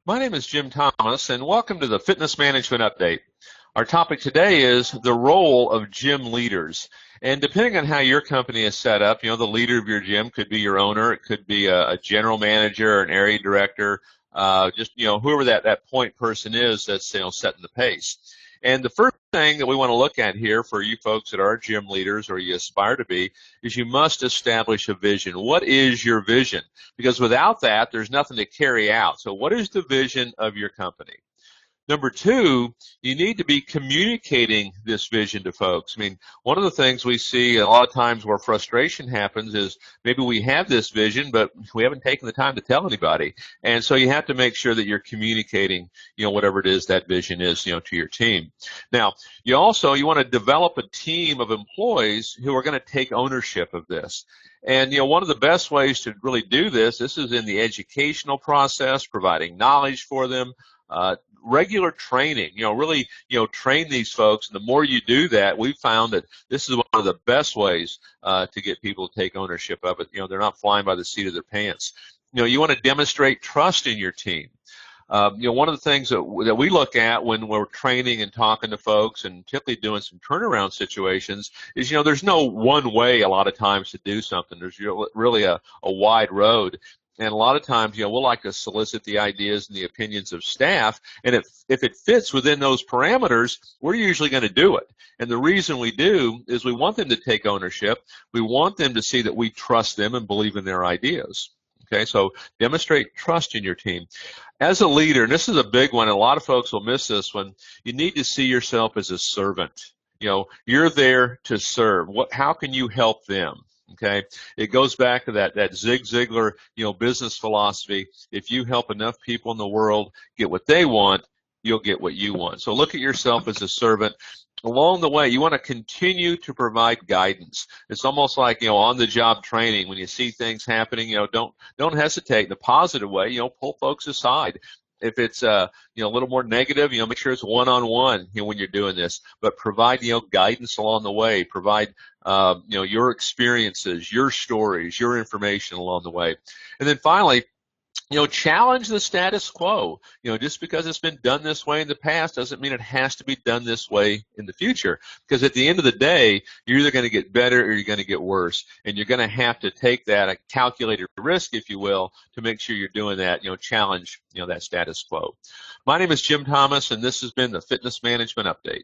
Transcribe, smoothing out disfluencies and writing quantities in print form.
My name is Jim Thomas, and welcome to the Fitness Management Update. Our topic today is the role of gym leaders. And depending on how your company is set up, the leader of your gym could be your owner, it could be a general manager, an area director, whoever that point person is that's, setting the pace. And the first thing that we want to look at here for you folks that are gym leaders or you aspire to be is you must establish a vision. What is your vision? Because without that, there's nothing to carry out. So what is the vision of your company? Number two, you need to be communicating this vision to folks. I mean, one of the things we see a lot of times where frustration happens is maybe we have this vision, but we haven't taken the time to tell anybody. And so you have to make sure that you're communicating, whatever it is that vision is, to your team. Now, you want to develop a team of employees who are going to take ownership of this. And, one of the best ways to really do this is in the educational process, providing knowledge for them, regular training, really, train these folks. And the more you do that, we've found that this is one of the best ways to get people to take ownership of it. They're not flying by the seat of their pants. You want to demonstrate trust in your team. One of the things that we look at when we're training and talking to folks and typically doing some turnaround situations is, there's no one way a lot of times to do something. There's really a wide road. And a lot of times, we'll like to solicit the ideas and the opinions of staff, and if it fits within those parameters, we're usually going to do it. And the reason we do is we want them to take ownership. We want them to see that we trust them and believe in their ideas. Okay, so demonstrate trust in your team. As a leader, and this is a big one, and a lot of folks will miss this one, you need to see yourself as a servant. You're there to serve. How can you help them? Okay, it goes back to that Zig Ziglar, business philosophy. If you help enough people in the world get what they want, you'll get what you want. So look at yourself as a servant. Along the way, you want to continue to provide guidance. It's almost like, on-the-job training. When you see things happening, don't hesitate in a positive way. Pull folks aside. If it's a little more negative, make sure it's one-on-one, when you're doing this. But provide, guidance along the way. Provide, your experiences, your stories, your information along the way. And then finally, challenge the status quo. Just because it's been done this way in the past doesn't mean it has to be done this way in the future. Because at the end of the day, you're either going to get better or you're going to get worse. And you're going to have to take that, a calculated risk, if you will, to make sure you're doing that, challenge, that status quo. My name is Jim Thomas, and this has been the Fitness Management Update.